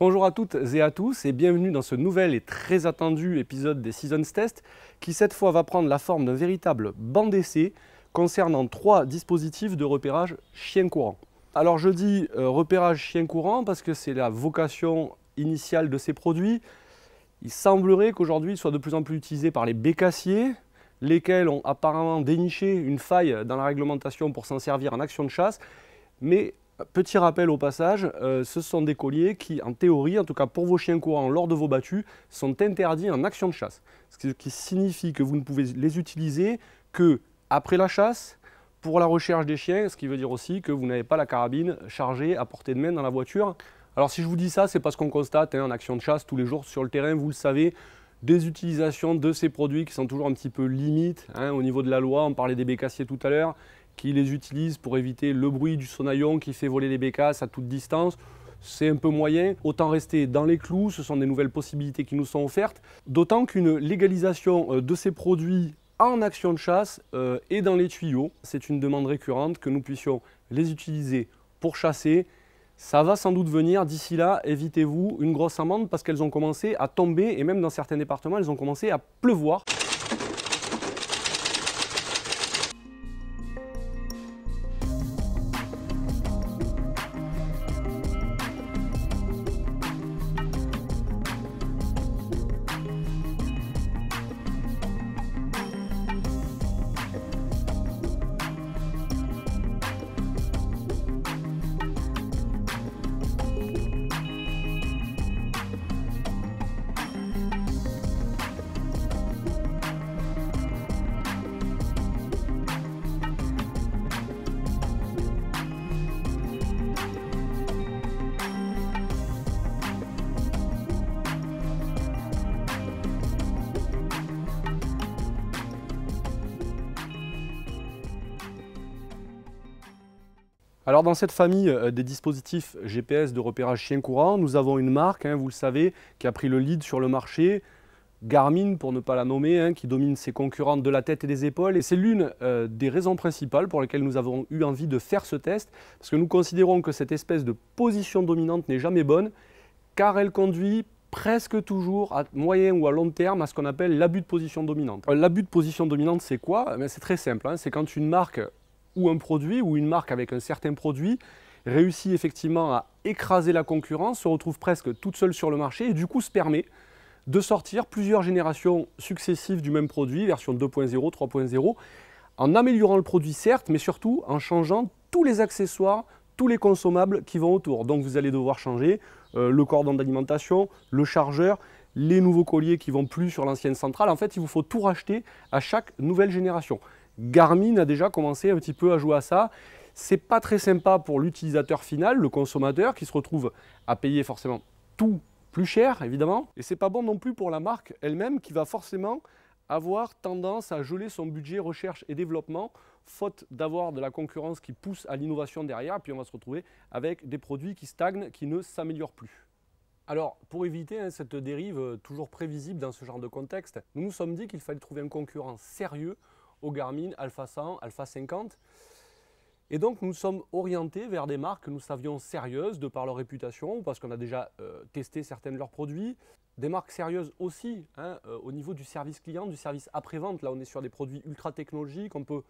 Bonjour à toutes et à tous et bienvenue dans ce nouvel et très attendu épisode des Seasons Test qui cette fois va prendre la forme d'un véritable banc d'essai concernant 3 dispositifs de repérage chien courant. Alors je dis repérage chien courant parce que c'est la vocation initiale de ces produits. Il semblerait qu'aujourd'hui ils soient de plus en plus utilisés par les bécassiers, lesquels ont apparemment déniché une faille dans la réglementation pour s'en servir en action de chasse, mais petit rappel au passage, ce sont des colliers qui, en théorie, en tout cas pour vos chiens courants lors de vos battues, sont interdits en action de chasse. Ce qui signifie que vous ne pouvez les utiliser que après la chasse, pour la recherche des chiens, ce qui veut dire aussi que vous n'avez pas la carabine chargée à portée de main dans la voiture. Alors si je vous dis ça, c'est parce qu'on constate en action de chasse tous les jours sur le terrain, vous le savez, des utilisations de ces produits qui sont toujours un petit peu limites. Au niveau de la loi, on parlait des bécassiers tout à l'heure, qui les utilisent pour éviter le bruit du sonaillon qui fait voler les bécasses à toute distance. C'est un peu moyen, autant rester dans les clous, ce sont des nouvelles possibilités qui nous sont offertes. D'autant qu'une légalisation de ces produits en action de chasse est dans les tuyaux. C'est une demande récurrente que nous puissions les utiliser pour chasser. Ça va sans doute venir, d'ici là, évitez-vous une grosse amende parce qu'elles ont commencé à tomber et même dans certains départements, elles ont commencé à pleuvoir. Alors dans cette famille des dispositifs GPS de repérage chien courant, nous avons une marque, vous le savez, qui a pris le lead sur le marché, Garmin pour ne pas la nommer, qui domine ses concurrentes de la tête et des épaules. Et c'est l'une des raisons principales pour lesquelles nous avons eu envie de faire ce test, parce que nous considérons que cette espèce de position dominante n'est jamais bonne, car elle conduit presque toujours à moyen ou à long terme à ce qu'on appelle l'abus de position dominante. L'abus de position dominante, c'est quoi? C'est très simple, c'est quand une marque ou un produit, ou une marque avec un certain produit, réussit effectivement à écraser la concurrence, se retrouve presque toute seule sur le marché et du coup se permet de sortir plusieurs générations successives du même produit, version 2.0, 3.0, en améliorant le produit certes, mais surtout en changeant tous les accessoires, tous les consommables qui vont autour. Donc vous allez devoir changer le cordon d'alimentation, le chargeur, les nouveaux colliers qui vont plus sur l'ancienne centrale. En fait, il vous faut tout racheter à chaque nouvelle génération. Garmin a déjà commencé un petit peu à jouer à ça. C'est pas très sympa pour l'utilisateur final, le consommateur, qui se retrouve à payer forcément tout plus cher, évidemment. Et c'est pas bon non plus pour la marque elle-même, qui va forcément avoir tendance à geler son budget recherche et développement, faute d'avoir de la concurrence qui pousse à l'innovation derrière. Puis on va se retrouver avec des produits qui stagnent, qui ne s'améliorent plus. Alors, pour éviter cette dérive toujours prévisible dans ce genre de contexte, nous nous sommes dit qu'il fallait trouver un concurrent sérieux au Garmin Alpha 100, Alpha 50. Et donc nous sommes orientés vers des marques que nous savions sérieuses de par leur réputation ou parce qu'on a déjà testé certains de leurs produits. Des marques sérieuses aussi au niveau du service client, du service après-vente. Là on est sur des produits ultra technologiques, on peut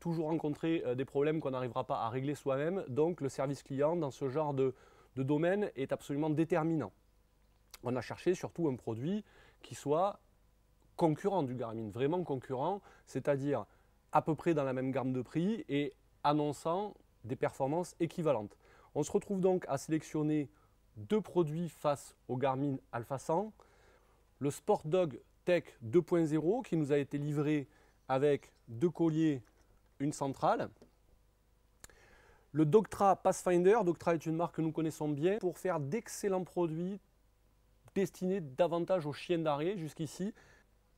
toujours rencontrer des problèmes qu'on n'arrivera pas à régler soi-même. Donc le service client dans ce genre de domaine est absolument déterminant. On a cherché surtout un produit qui soit concurrent du Garmin, vraiment concurrent, c'est-à-dire à peu près dans la même gamme de prix et annonçant des performances équivalentes. On se retrouve donc à sélectionner 2 produits face au Garmin Alpha 100, le Sport Dog Tech 2.0 qui nous a été livré avec 2 colliers, une centrale, le Dogtra Pathfinder. Dogtra est une marque que nous connaissons bien pour faire d'excellents produits destinés davantage aux chiens d'arrêt jusqu'ici.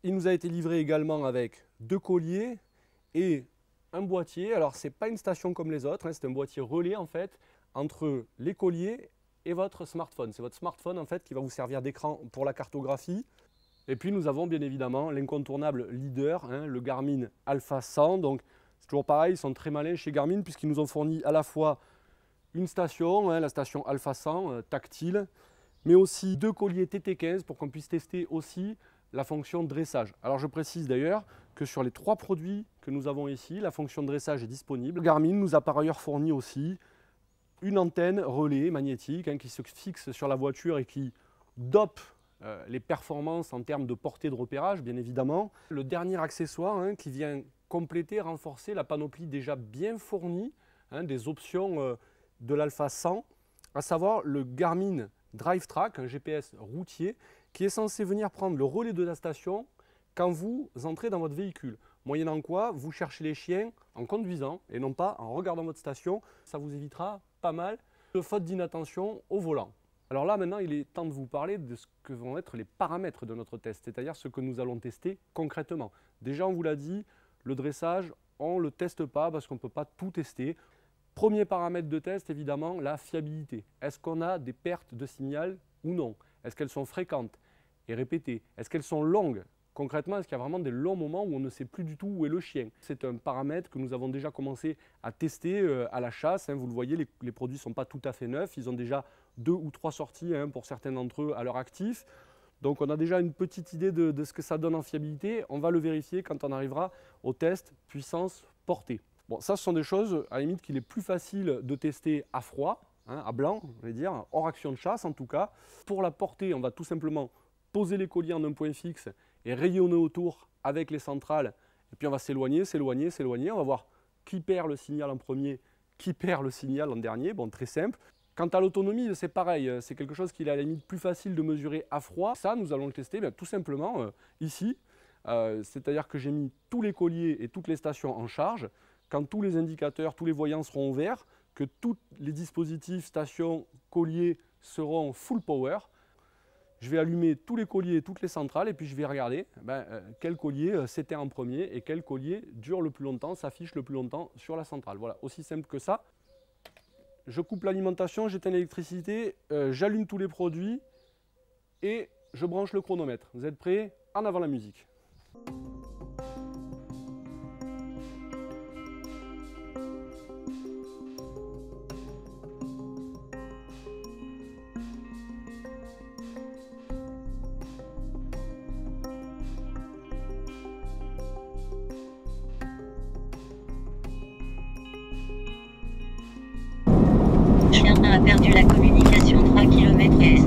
Il nous a été livré également avec 2 colliers et un boîtier. Alors ce n'est pas une station comme les autres, c'est un boîtier relais en fait entre les colliers et votre smartphone. C'est votre smartphone en fait qui va vous servir d'écran pour la cartographie. Et puis nous avons bien évidemment l'incontournable leader, le Garmin Alpha 100. Donc c'est toujours pareil, ils sont très malins chez Garmin puisqu'ils nous ont fourni à la fois une station, la station Alpha 100 tactile, mais aussi 2 colliers TT15 pour qu'on puisse tester aussi la fonction dressage. Alors je précise d'ailleurs que sur les 3 produits que nous avons ici, la fonction dressage est disponible. Garmin nous a par ailleurs fourni aussi une antenne relais magnétique qui se fixe sur la voiture et qui dope les performances en termes de portée de repérage, bien évidemment. Le dernier accessoire qui vient compléter, renforcer la panoplie déjà bien fournie des options de l'Alpha 100, à savoir le Garmin Drive Track, un GPS routier, qui est censé venir prendre le relais de la station quand vous entrez dans votre véhicule. Moyennant quoi, vous cherchez les chiens en conduisant et non pas en regardant votre station. Ça vous évitera pas mal de fautes d'inattention au volant. Alors là, maintenant, il est temps de vous parler de ce que vont être les paramètres de notre test, c'est-à-dire ce que nous allons tester concrètement. Déjà, on vous l'a dit, le dressage, on ne le teste pas parce qu'on ne peut pas tout tester. Premier paramètre de test, évidemment, la fiabilité. Est-ce qu'on a des pertes de signal ou non? Est-ce qu'elles sont fréquentes et répétées? Est-ce qu'elles sont longues? Concrètement, est-ce qu'il y a vraiment des longs moments où on ne sait plus du tout où est le chien? C'est un paramètre que nous avons déjà commencé à tester à la chasse. Vous le voyez, les produits ne sont pas tout à fait neufs. Ils ont déjà 2 ou 3 sorties pour certains d'entre eux à leur actif. Donc on a déjà une petite idée de ce que ça donne en fiabilité. On va le vérifier quand on arrivera au test puissance portée. Bon, ça, ce sont des choses, à la limite, qu'il est plus facile de tester à froid, à blanc, je vais dire, hors action de chasse en tout cas. Pour la portée, on va tout simplement poser les colliers en un point fixe et rayonner autour avec les centrales. Et puis on va s'éloigner, s'éloigner, s'éloigner. On va voir qui perd le signal en premier, qui perd le signal en dernier. Bon, très simple. Quant à l'autonomie, c'est pareil. C'est quelque chose qu'il est à la limite plus facile de mesurer à froid. Ça, nous allons le tester tout simplement ici. C'est-à-dire que j'ai mis tous les colliers et toutes les stations en charge. Quand tous les indicateurs, tous les voyants seront ouverts, que tous les dispositifs, stations, colliers seront full power, je vais allumer tous les colliers et toutes les centrales et puis je vais regarder quel collier s'éteint en premier et quel collier dure le plus longtemps, s'affiche le plus longtemps sur la centrale. Voilà, aussi simple que ça. Je coupe l'alimentation, j'éteins l'électricité, j'allume tous les produits et je branche le chronomètre. Vous êtes prêts? En avant la musique. Chien a perdu la communication 3 km est.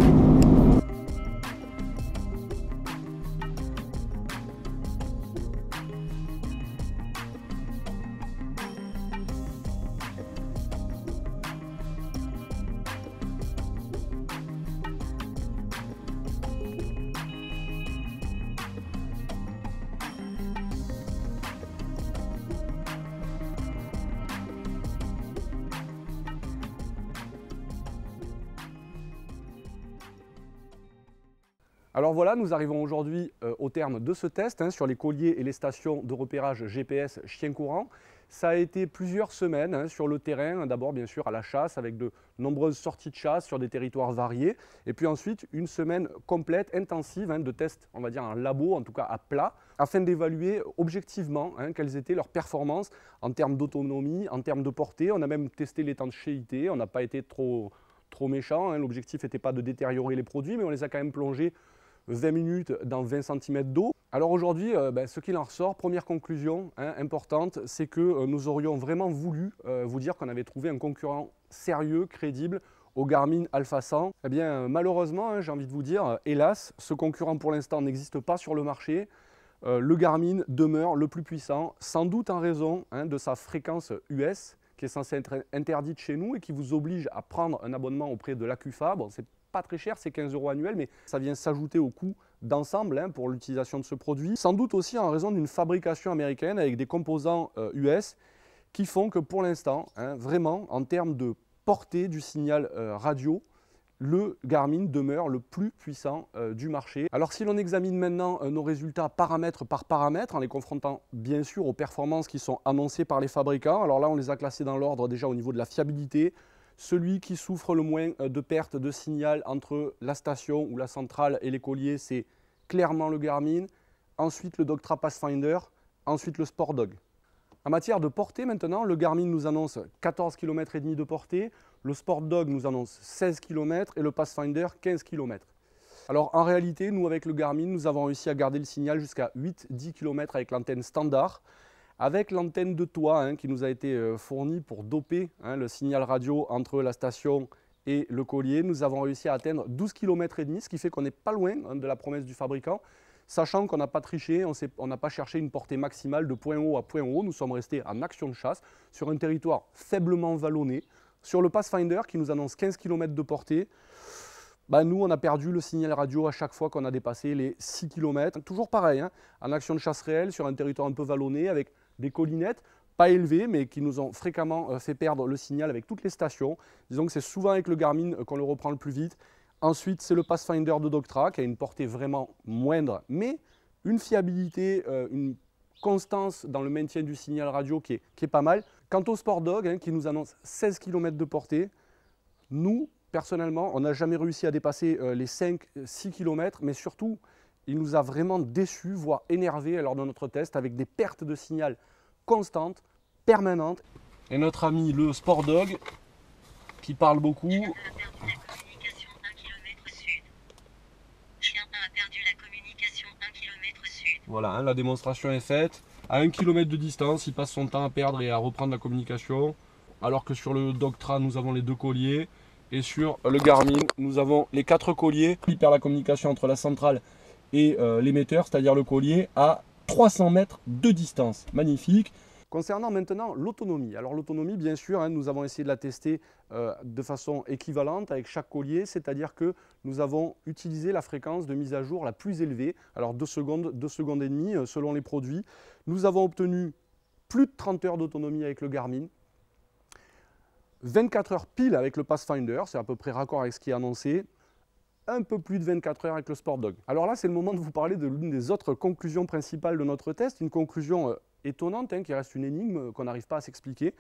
Alors voilà, nous arrivons aujourd'hui au terme de ce test sur les colliers et les stations de repérage GPS chien courant. Ça a été plusieurs semaines sur le terrain, d'abord bien sûr à la chasse avec de nombreuses sorties de chasse sur des territoires variés et puis ensuite une semaine complète, intensive de tests, on va dire en labo, en tout cas à plat, afin d'évaluer objectivement quelles étaient leurs performances en termes d'autonomie, en termes de portée. On a même testé l'étanchéité, on n'a pas été trop méchant, l'objectif n'était pas de détériorer les produits mais on les a quand même plongés 20 minutes dans 20 cm d'eau. Alors aujourd'hui, ce qu'il en ressort, première conclusion importante, c'est que nous aurions vraiment voulu vous dire qu'on avait trouvé un concurrent sérieux, crédible au Garmin Alpha 100. Eh bien malheureusement, j'ai envie de vous dire, hélas, ce concurrent pour l'instant n'existe pas sur le marché. Le Garmin demeure le plus puissant, sans doute en raison de sa fréquence US, qui est censée être interdite chez nous et qui vous oblige à prendre un abonnement auprès de l'ACUFA. Bon, c'est pas très cher, c'est 15 € annuels, mais ça vient s'ajouter au coût d'ensemble pour l'utilisation de ce produit. Sans doute aussi en raison d'une fabrication américaine avec des composants US qui font que pour l'instant, vraiment en termes de portée du signal radio, le Garmin demeure le plus puissant du marché. Alors si l'on examine maintenant nos résultats paramètre par paramètre, en les confrontant bien sûr aux performances qui sont annoncées par les fabricants, alors là on les a classés dans l'ordre déjà au niveau de la fiabilité. Celui qui souffre le moins de perte de signal entre la station ou la centrale et les colliers, c'est clairement le Garmin. Ensuite, le Dogtra Pathfinder. Ensuite, le Sport Dog. En matière de portée maintenant, le Garmin nous annonce 14,5 km de portée. Le Sport Dog nous annonce 16 km et le Pathfinder 15 km. Alors en réalité, nous avec le Garmin, nous avons réussi à garder le signal jusqu'à 8-10 km avec l'antenne standard. Avec l'antenne de toit qui nous a été fournie pour doper le signal radio entre la station et le collier, nous avons réussi à atteindre 12 km et demi, ce qui fait qu'on n'est pas loin de la promesse du fabricant, sachant qu'on n'a pas triché, on n'a pas cherché une portée maximale de point haut à point haut, nous sommes restés en action de chasse sur un territoire faiblement vallonné. Sur le Pathfinder qui nous annonce 15 km de portée, nous, on a perdu le signal radio à chaque fois qu'on a dépassé les 6 km. Toujours pareil, en action de chasse réelle, sur un territoire un peu vallonné, avec des collinettes, pas élevées, mais qui nous ont fréquemment fait perdre le signal avec toutes les stations. Disons que c'est souvent avec le Garmin qu'on le reprend le plus vite. Ensuite, c'est le Pathfinder de Doctra, qui a une portée vraiment moindre, mais une fiabilité, une constance dans le maintien du signal radio qui est pas mal. Quant au Sport Dog, qui nous annonce 16 km de portée, nous, personnellement, on n'a jamais réussi à dépasser les 5-6 km, mais surtout, il nous a vraiment déçus, voire énervés lors de notre test, avec des pertes de signal constantes, permanentes. Et notre ami le Sport Dog, qui parle beaucoup. Chien a perdu la communication 1 km sud. Chien a perdu la communication 1 km sud. Voilà, la démonstration est faite. À 1 km de distance, il passe son temps à perdre et à reprendre la communication. Alors que sur le Doctra, nous avons les 2 colliers. Et sur le Garmin, nous avons les 4 colliers. Il perd la communication entre la centrale et l'émetteur, c'est-à-dire le collier, à 300 mètres de distance. Magnifique. Concernant maintenant l'autonomie. Alors l'autonomie, bien sûr, nous avons essayé de la tester de façon équivalente avec chaque collier, c'est-à-dire que nous avons utilisé la fréquence de mise à jour la plus élevée. Alors 2 secondes et demie selon les produits. Nous avons obtenu plus de 30 heures d'autonomie avec le Garmin. 24 heures pile avec le Pathfinder, c'est à peu près raccord avec ce qui est annoncé. Un peu plus de 24 heures avec le Sport Dog. Alors là, c'est le moment de vous parler de l'une des autres conclusions principales de notre test, une conclusion étonnante, qui reste une énigme qu'on n'arrive pas à s'expliquer,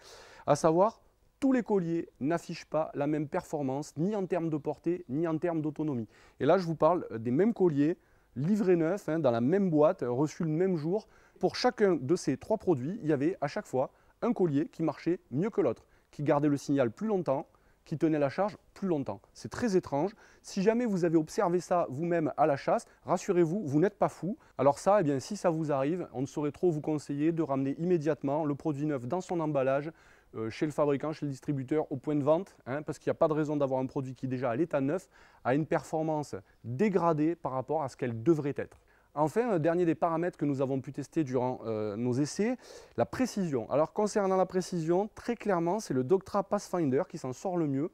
à savoir, tous les colliers n'affichent pas la même performance, ni en termes de portée, ni en termes d'autonomie. Et là, je vous parle des mêmes colliers, livrés neufs, dans la même boîte, reçus le même jour. Pour chacun de ces 3 produits, il y avait à chaque fois un collier qui marchait mieux que l'autre, qui gardait le signal plus longtemps, qui tenait la charge plus longtemps. C'est très étrange. Si jamais vous avez observé ça vous-même à la chasse, rassurez-vous, vous n'êtes pas fou. Alors ça, eh bien, si ça vous arrive, on ne saurait trop vous conseiller de ramener immédiatement le produit neuf dans son emballage, chez le fabricant, chez le distributeur, au point de vente, parce qu'il n'y a pas de raison d'avoir un produit qui déjà à l'état neuf a une performance dégradée par rapport à ce qu'elle devrait être. Enfin, dernier des paramètres que nous avons pu tester durant nos essais, la précision. Alors concernant la précision, très clairement, c'est le Doctra Pathfinder qui s'en sort le mieux,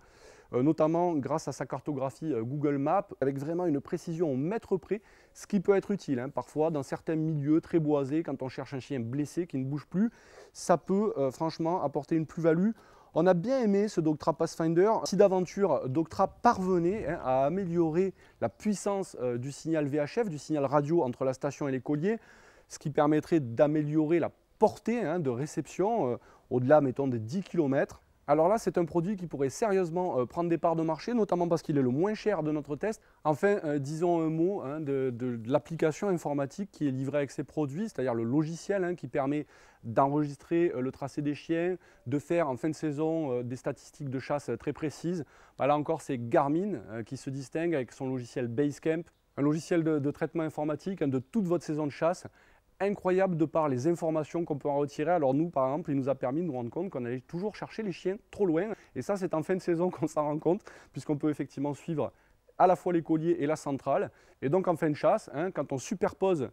notamment grâce à sa cartographie Google Maps, avec vraiment une précision au mètre près, ce qui peut être utile. Parfois, dans certains milieux très boisés, quand on cherche un chien blessé qui ne bouge plus, ça peut franchement apporter une plus-value. On a bien aimé ce Doctra Pathfinder. Si d'aventure Doctra parvenait à améliorer la puissance du signal VHF, du signal radio entre la station et les colliers, ce qui permettrait d'améliorer la portée de réception au-delà, mettons, des 10 km. Alors là, c'est un produit qui pourrait sérieusement prendre des parts de marché, notamment parce qu'il est le moins cher de notre test. Enfin, disons un mot de l'application informatique qui est livrée avec ces produits, c'est-à-dire le logiciel qui permet d'enregistrer le tracé des chiens, de faire en fin de saison des statistiques de chasse très précises. Là encore, c'est Garmin qui se distingue avec son logiciel Basecamp, un logiciel de traitement informatique de toute votre saison de chasse. Incroyable de par les informations qu'on peut en retirer. Alors nous, par exemple, il nous a permis de nous rendre compte qu'on allait toujours chercher les chiens trop loin. Et ça, c'est en fin de saison qu'on s'en rend compte, puisqu'on peut effectivement suivre à la fois les colliers et la centrale. Et donc en fin de chasse, quand on superpose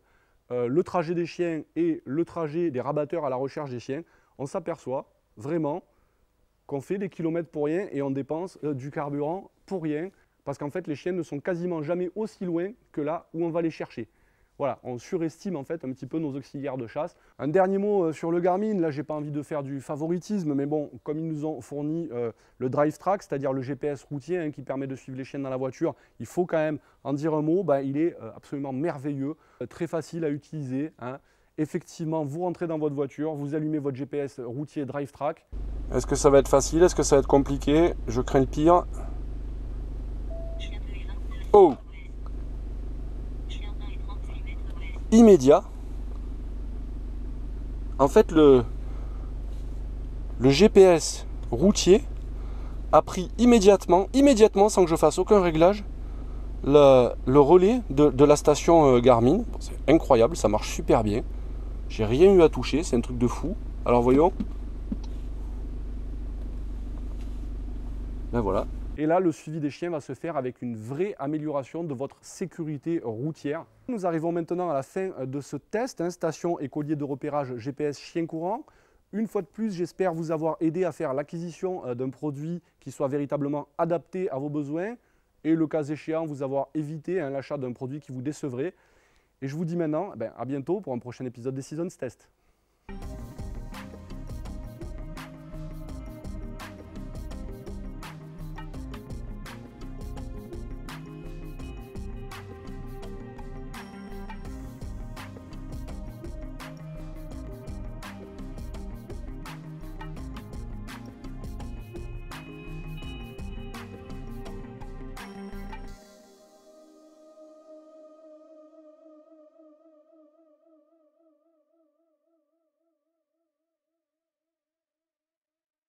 le trajet des chiens et le trajet des rabatteurs à la recherche des chiens, on s'aperçoit vraiment qu'on fait des kilomètres pour rien et on dépense du carburant pour rien, parce qu'en fait, les chiens ne sont quasiment jamais aussi loin que là où on va les chercher. Voilà, on surestime en fait un petit peu nos auxiliaires de chasse. Un dernier mot sur le Garmin, là j'ai pas envie de faire du favoritisme, mais bon, comme ils nous ont fourni le Drive Track, c'est-à-dire le GPS routier qui permet de suivre les chiens dans la voiture, il faut quand même en dire un mot, il est absolument merveilleux, très facile à utiliser. Effectivement, vous rentrez dans votre voiture, vous allumez votre GPS routier Drive Track. Est-ce que ça va être facile? Est-ce que ça va être compliqué? Je crains le pire. Oh! Immédiat. En fait, le GPS routier a pris immédiatement, sans que je fasse aucun réglage, le relais de la station Garmin. Bon, c'est incroyable, ça marche super bien. J'ai rien eu à toucher, c'est un truc de fou. Alors voyons. Ben voilà. Et là, le suivi des chiens va se faire avec une vraie amélioration de votre sécurité routière. Nous arrivons maintenant à la fin de ce test, hein, station et collier de repérage GPS chien courant. Une fois de plus, j'espère vous avoir aidé à faire l'acquisition d'un produit qui soit véritablement adapté à vos besoins et le cas échéant, vous avoir évité hein, l'achat d'un produit qui vous décevrait. Et je vous dis maintenant à bientôt pour un prochain épisode des Seasons Test.